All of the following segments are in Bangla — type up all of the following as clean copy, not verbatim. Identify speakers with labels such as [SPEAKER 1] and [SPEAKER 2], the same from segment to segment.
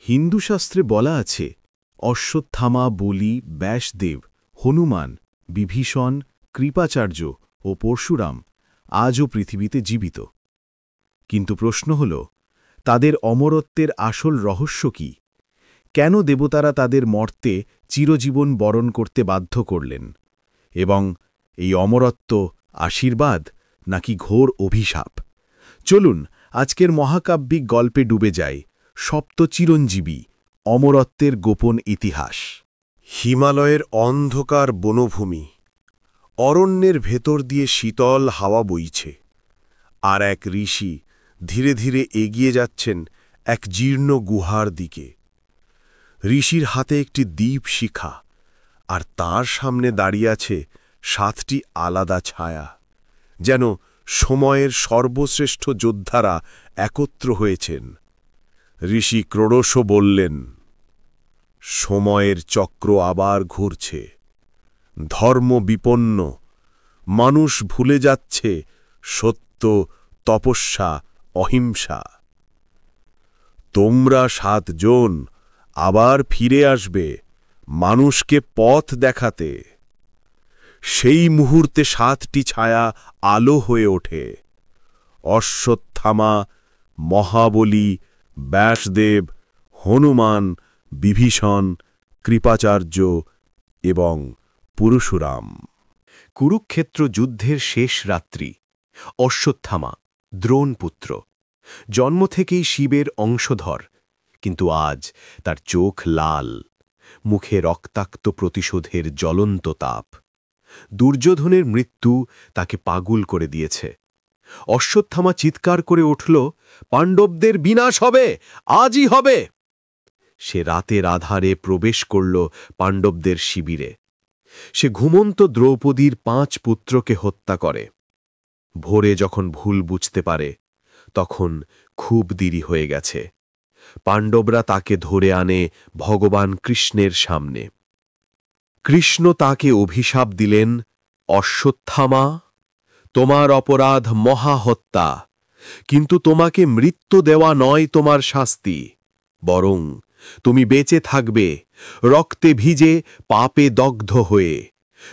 [SPEAKER 1] হিন্দু শাস্ত্রে বলা আছে অশ্বত্থামা, বলি, ব্যাসদেব, হনুমান, বিভীষণ, কৃপাচার্য ও পরশুরাম আজও পৃথিবীতে জীবিত। কিন্তু প্রশ্ন হল, তাদের অমরত্বের আসল রহস্য কি? কেন দেবতারা তাদের মর্তে চিরজীবন বরণ করতে বাধ্য করলেন? এবং এই অমরত্ব আশীর্বাদ নাকি ঘোর অভিশাপ? চলুন আজকের মহাকাব্যিক গল্পে ডুবে যাই। সপ্ত চিরঞ্জীবী, অমরত্বের গোপন ইতিহাস।
[SPEAKER 2] হিমালয়ের অন্ধকার বনভূমি, অরণ্যের ভেতর দিয়ে শীতল হাওয়া বইছে, আর এক ঋষি ধীরে ধীরে এগিয়ে যাচ্ছেন এক জীর্ণ গুহার দিকে। ঋষির হাতে একটি দীপ শিখা, আর তার সামনে দাঁড়িয়ে আছে 7টি আলাদা ছায়া, যেন সময়ের সর্বশ্রেষ্ঠ যোদ্ধারা একত্র হয়েছেন। ঋষি ক্রোড়শ বললেন, সময়ের চক্র আবার ঘুরছে, ধর্ম বিপন্ন, মানুষ ভুলে যাচ্ছে সত্য, তপস্যা, অহিংসা। তোমরা 7 জন আবার ফিরে আসবে মানুষকে পথ দেখাতে। সেই মুহূর্তে 7টি ছায়া আলো হয়ে ওঠে। অশ্বত্থামা, মহাবলী, ব্যাসদেব, হনুমান, বিভীষণ, কৃপাচার্য এবং পরশুরাম।
[SPEAKER 3] কুরুক্ষেত্র যুদ্ধের শেষ রাত্রি। অশ্বত্থামা, দ্রোণপুত্র, জন্ম থেকেই শিবের অংশধর, কিন্তু আজ তার চোখ লাল, মুখে রক্তাক্ত প্রতিশোধের জ্বলন্ত তাপ। দুর্যোধনের মৃত্যু তাকে পাগল করে দিয়েছে। অশ্বত্থামা চিৎকার করে উঠল, পাণ্ডবদের বিনাশ হবে, আজই হবে। সে রাতের আধারে প্রবেশ করল পাণ্ডবদের শিবিরে। সে ঘুমন্ত দ্রৌপদীর 5 পুত্রকে হত্যা করে। ভোরে যখন ভুল বুঝতে পারে, তখন খুব দেরি হয়ে গেছে। পাণ্ডবরা তাকে ধরে আনে ভগবান কৃষ্ণের সামনে। কৃষ্ণ তাকে অভিশাপ দিলেন, অশ্বত্থামা, তোমার অপরাধ মহাহত্যা, কিন্তু তোমাকে মৃত্যু দেওয়া নয় তোমার শাস্তি, বরং তুমি বেঁচে থাকবে রক্তে ভিজে, পাপে দগ্ধ হয়ে,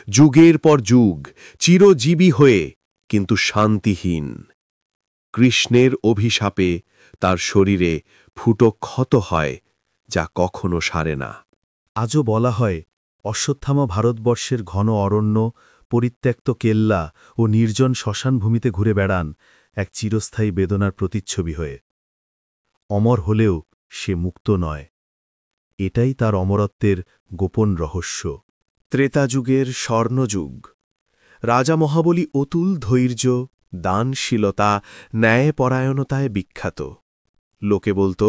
[SPEAKER 3] যুগের পর যুগ চিরজীবী হয়ে, কিন্তু শান্তিহীন। কৃষ্ণের অভিশাপে তার শরীরে ফুটো ক্ষত হয়, যা কখনো সারে না।
[SPEAKER 1] আজও বলা হয় অশ্বত্থামা ভারতবর্ষের ঘন অরণ্য, পরিত্যক্ত কেল্লা ও নির্জন শ্মশানভূমিতে ঘুরে বেড়ান এক চিরস্থায়ী বেদনার প্রতিচ্ছবি হয়ে। অমর হলেও সে মুক্ত নয়। এটাই তার অমরত্বের গোপন রহস্য। ত্রেতাযুগের স্বর্ণযুগ। রাজা মহাবলী অতুল ধৈর্য, দানশীলতা, ন্যায়পরায়ণতায় বিখ্যাত। লোকে বলত,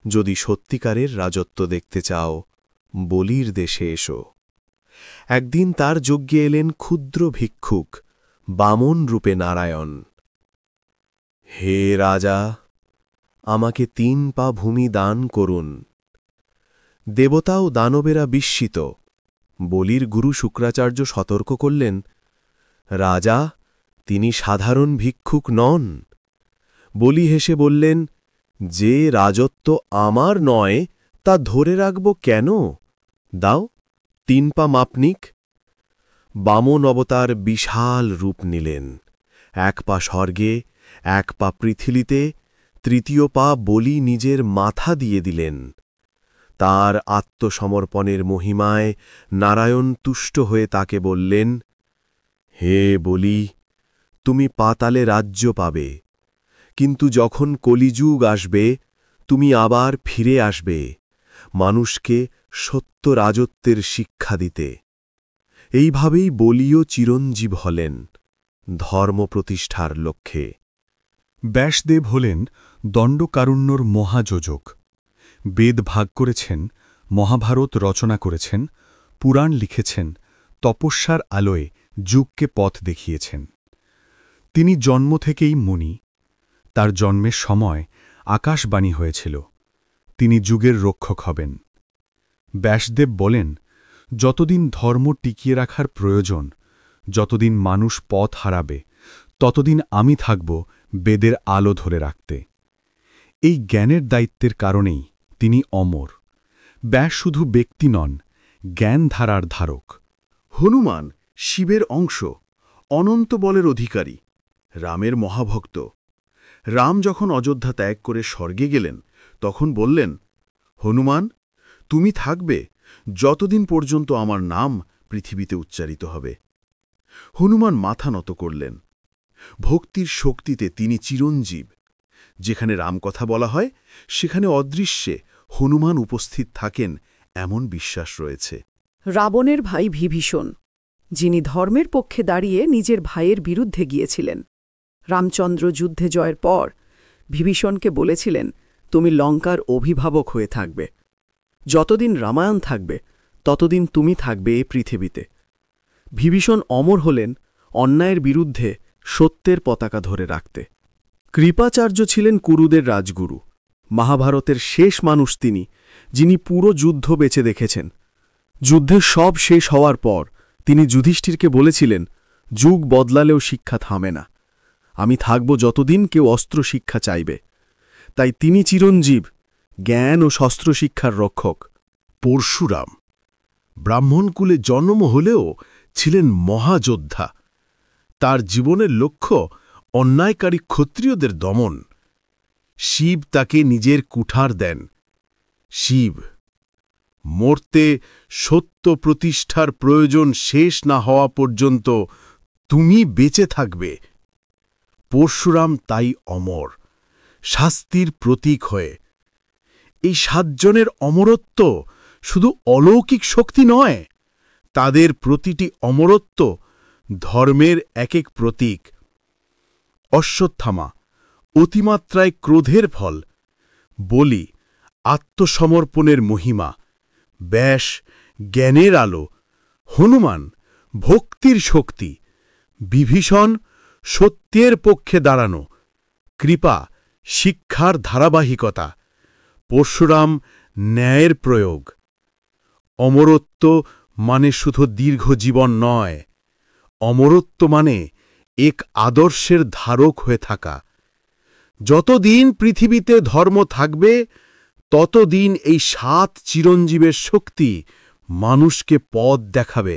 [SPEAKER 1] যদি সত্যিকারের রাজত্ব দেখতে চাও, বলির দেশে এসো। একদিন তার যজ্ঞে এলেন ক্ষুদ্র ভিক্ষুক, বামন রূপে নারায়ণ। হে রাজা, আমাকে 3 পা ভূমি দান করুন। দেবতা ও দানবেরা বিস্মিত। বলির গুরু শুক্রাচার্য সতর্ক করলেন, রাজা, তিনি সাধারণ ভিক্ষুক নন। বলি হেসে বললেন, যে রাজত্ব আমার নয় তা ধরে রাখব কেন? দাও 3 পা মাপনিক। বামন অবতার বিশাল রূপ নিলেন। 1 পা স্বর্গে, 1 পা পৃথিবীতে, 3য় পা বলি নিজের মাথা দিয়ে দিলেন। তার আত্মসমর্পণের মহিমায় নারায়ণ তুষ্ট হয়ে তাকে বললেন, হে বলি, তুমি পাতালে রাজ্য পাবে, কিন্তু যখন কলিযুগ আসবে, তুমি আবার ফিরে আসবে মানুষকে সত্য রাজত্বের শিক্ষা দিতে। এইভাবেই বলিও চিরঞ্জীব হলেন, ধর্ম প্রতিষ্ঠার লক্ষ্যে।
[SPEAKER 4] ব্যাসদেব হলেন দণ্ডকারুণ্যর মহাযোজক। বেদ ভাগ করেছেন, মহাভারত রচনা করেছেন, পুরাণ লিখেছেন, তপস্যার আলোয় যুগকে পথ দেখিয়েছেন। তিনি জন্ম থেকেই মুনি। তার জন্মের সময় আকাশবাণী হয়েছিল, তিনি যুগের রক্ষক হবেন। ব্যাসদেব বলেন, যতদিন ধর্ম টিকিয়ে রাখার প্রয়োজন, যতদিন মানুষ পথ হারাবে, ততদিন আমি থাকব বেদের আলো ধরে রাখতে। এই জ্ঞানের দায়িত্বের কারণেই তিনি অমর। ব্যাস শুধু ব্যক্তি নন, জ্ঞানধারার ধারক।
[SPEAKER 1] হনুমান শিবের অংশ, অনন্ত বলের অধিকারী, রামের মহাভক্ত। রাম যখন অযোধ্যা ত্যাগ করে স্বর্গে গেলেন তখন বললেন, হনুমান, তুমি থাকবে যতদিন পর্যন্ত আমার নাম পৃথিবীতে উচ্চারিত হবে। হনুমান মাথা নত করলেন। ভক্তির শক্তিতে তিনি চিরঞ্জীব। যেখানে রামকথা বলা হয় সেখানে অদৃশ্যে হনুমান উপস্থিত থাকেন এমন বিশ্বাস রয়েছে।
[SPEAKER 5] রাবণের ভাই বিভীষণ, যিনি ধর্মের পক্ষে দাঁড়িয়ে নিজের ভাইয়ের বিরুদ্ধে গিয়েছিলেন। রামচন্দ্র যুদ্ধে জয়ের পর বিভীষণকে বলেছিলেন, তুমি লঙ্কার অভিভাবক হয়ে থাকবে। যতদিন রামায়ণ থাকবে ততদিন তুমি থাকবে এ পৃথিবীতে। বিভীষণ অমর হলেন অন্যায়ের বিরুদ্ধে সত্যের পতাকা ধরে রাখতে। কৃপাচার্য ছিলেন কুরুদের রাজগুরু, মহাভারতের শেষ মানুষ তিনি, যিনি পুরো যুদ্ধ বেঁচে দেখেছেন। যুদ্ধের সব শেষ হওয়ার পর তিনি যুধিষ্ঠিরকে বলেছিলেন, যুগ বদলালেও শিক্ষা থামে না, আমি থাকব যতদিন কেউ অস্ত্র শিক্ষা চাইবে। তাই তিনি চিরঞ্জীব, জ্ঞান ও শস্ত্র শিক্ষার রক্ষক।
[SPEAKER 1] পরশুরাম ব্রাহ্মণকুলে জন্ম হলেও ছিলেন মহাযোদ্ধা। তার জীবনের লক্ষ্য অন্যায়কারী ক্ষত্রিয়দের দমন। শিব তাকে নিজের কুঠার দেন। শিব, মরতে সত্য প্রতিষ্ঠার প্রয়োজন শেষ না হওয়া পর্যন্ত তুমি বেঁচে থাকবে। পরশুরাম তাই অমর, শাস্তির প্রতীক হয়ে। এই 7 জনের অমরত্ব শুধু অলৌকিক শক্তি নয়, তাদের প্রতিটি অমরত্ব ধর্মের এক এক প্রতীক। অশ্বত্থামা অতিমাত্রায় ক্রোধের ফল, বলি আত্মসমর্পণের মহিমা, ব্যাস জ্ঞানের আলো, হনুমান ভক্তির শক্তি, বিভীষণ সত্যের পক্ষে দাঁড়ানো, কৃপা শিক্ষার ধারাবাহিকতা, পরশুরাম ন্যায়ের প্রয়োগ। অমরত্ব মানে শুধু দীর্ঘ জীবন নয়, অমরত্ব মানে এক আদর্শের ধারক হয়ে থাকা। যতদিন পৃথিবীতে ধর্ম থাকবে ততদিন এই 7 চিরঞ্জীবের শক্তি মানুষকে পথ দেখাবে।